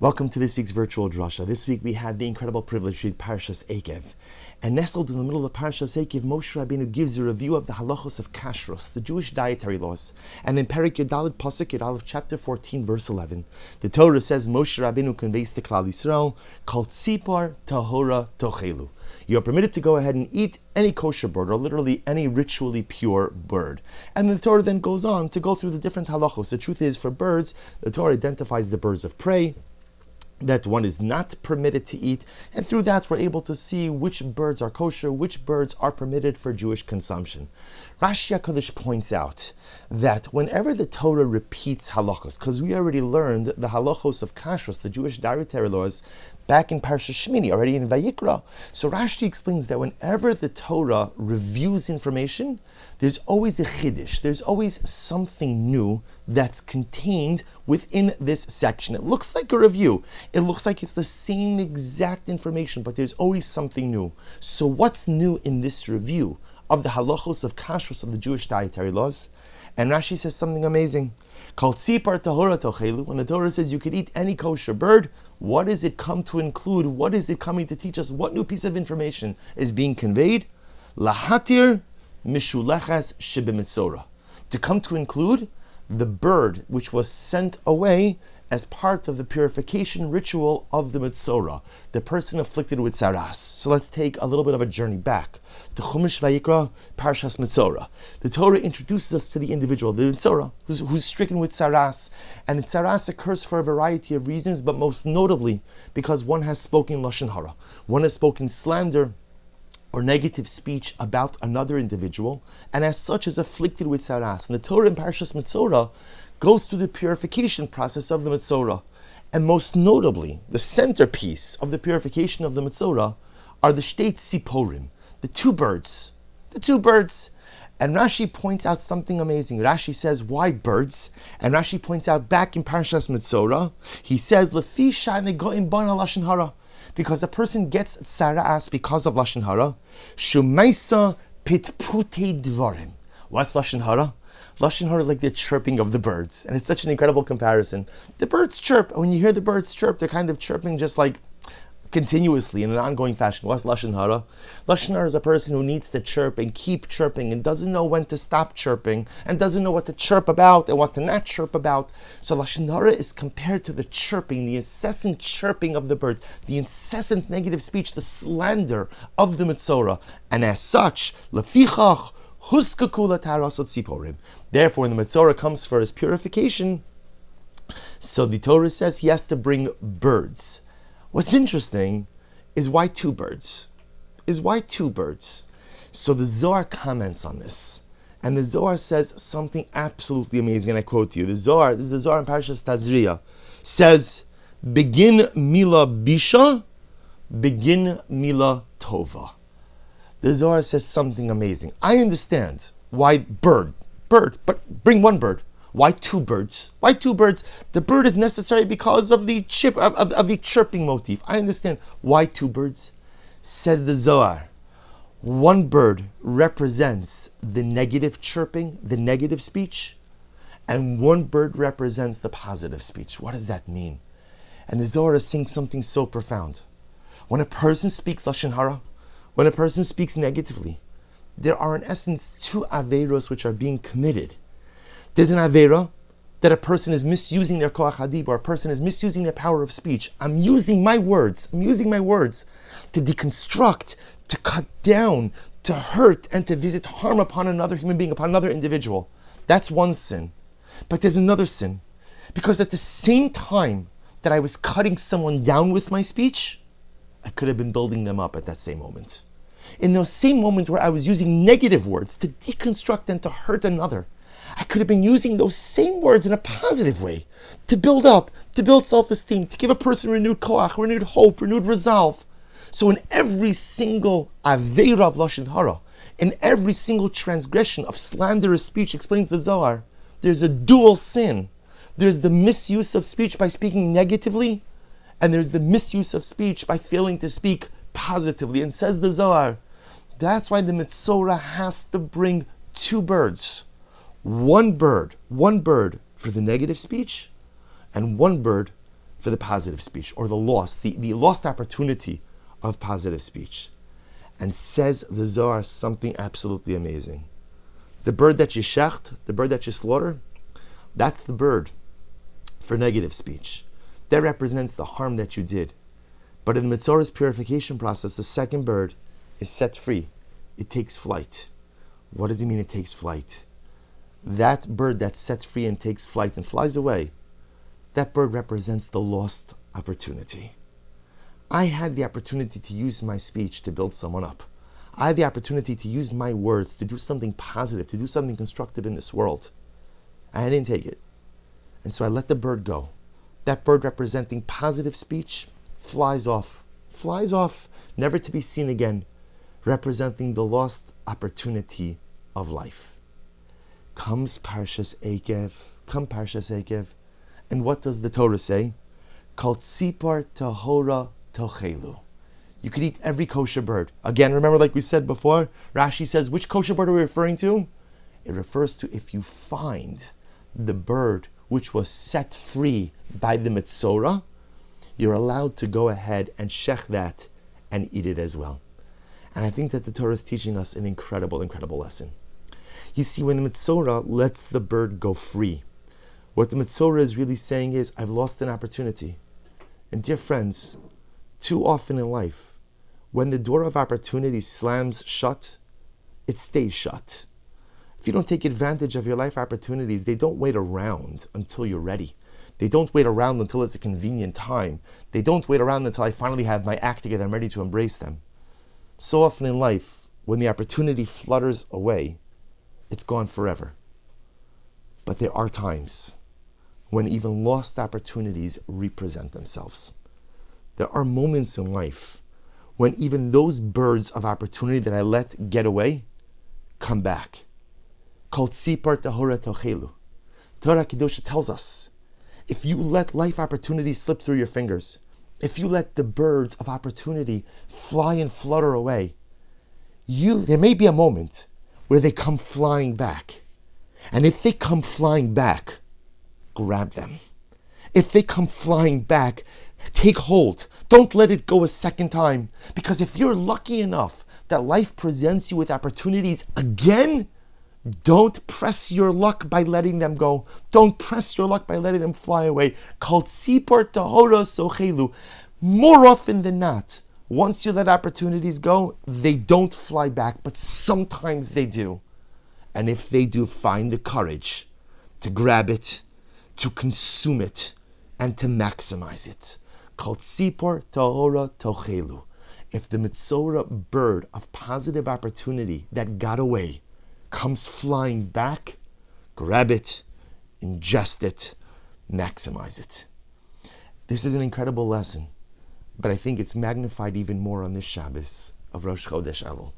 Welcome to this week's virtual Drasha. This week we have the incredible privilege to read Parshas Eikev. And nestled in the middle of Parshas Eikev, Moshe Rabbeinu gives a review of the halachos of kashrus, the Jewish dietary laws. And in Perek Yudalid Pasuk Yudalid chapter 14, verse 11, the Torah says Moshe Rabbeinu conveys to Klal Yisrael, Kol tzipor tahora tochelu. You are permitted to go ahead and eat any kosher bird, or literally any ritually pure bird. And the Torah then goes on to go through the different halachos. The truth is, for birds, the Torah identifies the birds of prey that one is not permitted to eat, and through that we're able to see which birds are kosher, which birds are permitted for Jewish consumption. Rashi HaKadosh points out that whenever the Torah repeats halachos, because we already learned the halachos of kashrus, the Jewish dietary laws, back in Parshas Shmini, already in Vayikra. So Rashi explains that whenever the Torah reviews information, there's always a chiddush, there's always something new that's contained within this section. It looks like a review. It looks like it's the same exact information, but there's always something new. So what's new in this review of the halachos of kashrus, of the Jewish dietary laws? And Rashi says something amazing. Kol tzipor tahora tochelu. When the Torah says you could eat any kosher bird, what does it come to include? What is it coming to teach us? What new piece of information is being conveyed? Lahatir mishuleches shebemitzora. To come to include the bird which was sent away as part of the purification ritual of the Mitzorah, the person afflicted with saras. So let's take a little bit of a journey back to Chumash Vayikra, Parshas Mitzorah. The Torah introduces us to the individual, the Mitzorah, who's stricken with saras. And saras occurs for a variety of reasons, but most notably because one has spoken lashon hara, one has spoken slander or negative speech about another individual, and as such is afflicted with saras. And the Torah in Parshas Mitzorah goes through the purification process of the Mitzorah. And most notably, the centerpiece of the purification of the Mitzorah are the shtei tziporim, the two birds. The two birds. And Rashi points out something amazing. Rashi says, why birds? And Rashi points out back in Parshas Mitzorah, he says, Lefi sha'ne go'im bana lashon hara. Because a person gets tsaras because of lashon hara. Shumaisa pitputei dvarim. What's lashon hara? Lashon hara is like the chirping of the birds, and it's such an incredible comparison. The birds chirp, and when you hear the birds chirp, they're kind of chirping just like continuously in an ongoing fashion. What's lashon hara? Lashon hara is a person who needs to chirp and keep chirping and doesn't know when to stop chirping and doesn't know what to chirp about and what to not chirp about. So lashon hara is compared to the chirping, the incessant chirping of the birds, the incessant negative speech, the slander of the Mitzorah. And as such, lefichach huskaku lataras tziporim. Therefore, when the Mitzorah comes for his purification, so the Torah says he has to bring birds. What's interesting is why two birds? So the Zohar comments on this. And the Zohar says something absolutely amazing, and I quote to you. This is the Zohar in Parshas Tazria, says, begin mila bisha, begin mila tova. The Zohar says something amazing. I understand why bird, but bring one bird. Why two birds? The bird is necessary because of the of the chirping motif. I understand. Why two birds? Says the Zohar. One bird represents the negative chirping, the negative speech, and one bird represents the positive speech. What does that mean? And the Zohar is saying something so profound. When a person speaks lashon hara, when a person speaks negatively, there are in essence two averos which are being committed. There's an avera that a person is misusing their koach hadibur, or a person is misusing their power of speech. I'm using my words to deconstruct, to cut down, to hurt, and to visit harm upon another human being, upon another individual. That's one sin. But there's another sin. Because at the same time that I was cutting someone down with my speech, I could have been building them up at that same moment. In the same moment where I was using negative words to deconstruct and to hurt another, I could have been using those same words in a positive way to build up, to build self-esteem, to give a person renewed koach, renewed hope, renewed resolve. So in every single aveira of lashon hara, in every single transgression of slanderous speech, explains the Zohar, there's a dual sin. There's the misuse of speech by speaking negatively, and there's the misuse of speech by failing to speak positively. And says the Zohar, that's why the Mitzorah has to bring two birds. One bird for the negative speech, and one bird for the positive speech, or the lost opportunity of positive speech. And says the Zohar something absolutely amazing. The bird that you shecht, the bird that you slaughter, that's the bird for negative speech. That represents the harm that you did. But in the Mitzorah's purification process, the second bird is set free. It takes flight. What does it mean it takes flight? That bird that's set free and takes flight and flies away, that bird represents the lost opportunity. I had the opportunity to use my speech to build someone up. I had the opportunity to use my words to do something positive, to do something constructive in this world. And I didn't take it. And so I let the bird go. That bird representing positive speech flies off, never to be seen again, representing the lost opportunity of life. Comes Parshas Eikev, and what does the Torah say? Kol tzipor tahora tochelu. You could eat every kosher bird. Again, remember, like we said before, Rashi says, which kosher bird are we referring to? It refers to if you find the bird which was set free by the Mitzorah, you're allowed to go ahead and shech that and eat it as well. And I think that the Torah is teaching us an incredible, incredible lesson. You see, when the Mitzorah lets the bird go free, what the Mitzorah is really saying is, I've lost an opportunity. And dear friends, too often in life, when the door of opportunity slams shut, it stays shut. If you don't take advantage of your life opportunities, they don't wait around until you're ready. They don't wait around until it's a convenient time. They don't wait around until I finally have my act together, I'm ready to embrace them. So often in life, when the opportunity flutters away, it's gone forever. But there are times when even lost opportunities represent themselves. There are moments in life when even those birds of opportunity that I let get away come back. Kol tzipor tahora tochelu. Torah Kedosha tells us, if you let life opportunities slip through your fingers, if you let the birds of opportunity fly and flutter away, there may be a moment where they come flying back. And if they come flying back, grab them. If they come flying back, take hold. Don't let it go a second time. Because if you're lucky tzipor that life presents you with opportunities again, don't press your luck by letting them go. Don't press your luck by letting them fly away. Kol tzipor tahora tochelu. More often than not, once you let opportunities go, they don't fly back, but sometimes they do. And if they do, find the courage to grab it, to consume it, and to maximize it. Kol tzipor tahora tochelu. If the Mitzorah bird of positive opportunity that got away comes flying back, grab it, ingest it, maximize it. This is an incredible lesson, but I think it's magnified even more on this Shabbos of Rosh Chodesh Elul.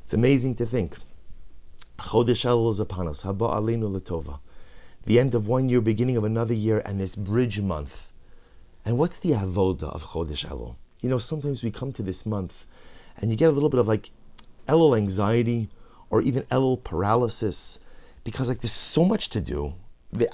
It's amazing to think. Chodesh Elul is upon us. Haba aleinu l'tova. The end of one year, beginning of another year, and this bridge month. And what's the avoda of Chodesh Elul? You know, sometimes we come to this month, and you get a little bit of like Elul anxiety, or even Elul paralysis, because like there's so much to do.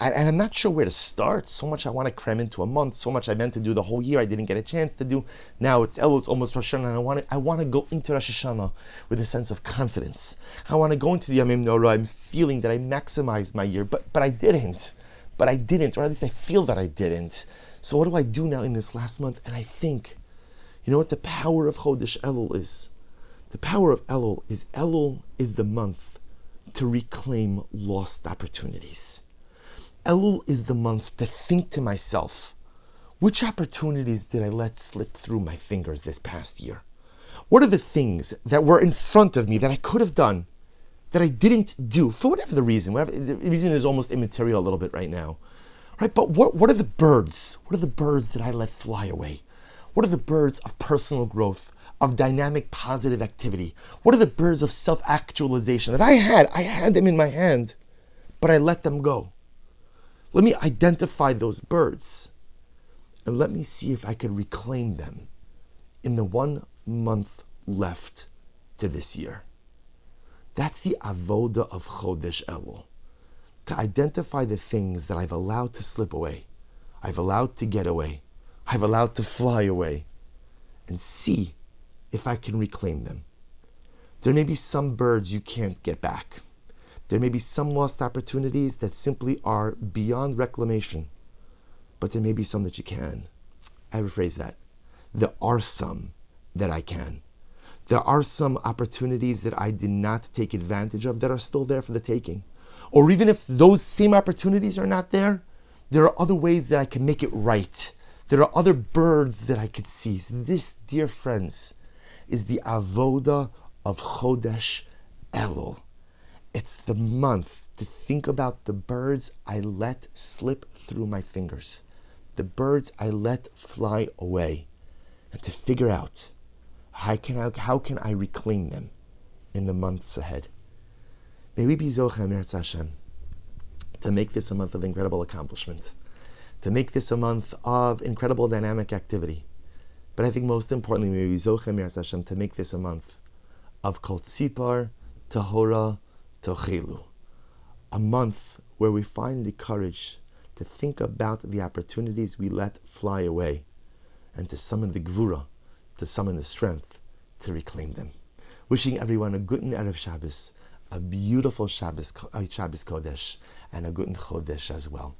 And I'm not sure where to start. So much I want to cram into a month, so much I meant to do the whole year I didn't get a chance to do. Now it's Elul, it's almost Rosh Hashanah, and I want to go into Rosh Hashanah with a sense of confidence. I want to go into the Yamim Norah, I'm feeling that I maximized my year, but I didn't. Or at least I feel that I didn't. So what do I do now in this last month? And I think, you know what the power of Chodesh Elul is? The power of Elul is the month to reclaim lost opportunities. Elul is the month to think to myself, which opportunities did I let slip through my fingers this past year? What are the things that were in front of me that I could have done that I didn't do for whatever the reason? The reason is almost immaterial a little bit right now. Right? But what are the birds? What are the birds that I let fly away? What are the birds of personal growth, of dynamic positive activity? What are the birds of self-actualization that I had them in my hand, but I let them go? Let me identify those birds and let me see if I could reclaim them in the 1 month left to this year. That's the avoda of Chodesh Elul. To identify the things that I've allowed to slip away, I've allowed to get away, I've allowed to fly away, and see if I can reclaim them. There may be some birds you can't get back. There may be some lost opportunities that simply are beyond reclamation, but there may be some that you can. I rephrase that. There are some that I can. There are some opportunities that I did not take advantage of that are still there for the taking. Or even if those same opportunities are not there, there are other ways that I can make it right. There are other birds that I could see. So this, dear friends, is the avoda of Chodesh Elul. It's the month to think about the birds I let slip through my fingers, the birds I let fly away, and to figure out how can I reclaim them in the months ahead. May we be Zochem, Yirtzeh Hashem, to make this a month of incredible accomplishment, to make this a month of incredible dynamic activity. But I think most importantly, may we be Zochem, Yirtzeh Hashem, to make this a month of Kol Tzipar, Tahora, Tochelu. A month where we find the courage to think about the opportunities we let fly away and to summon the Gvura, to summon the strength to reclaim them. Wishing everyone a good Erev Shabbos, a beautiful Shabbos Kodesh, and a good Chodesh as well.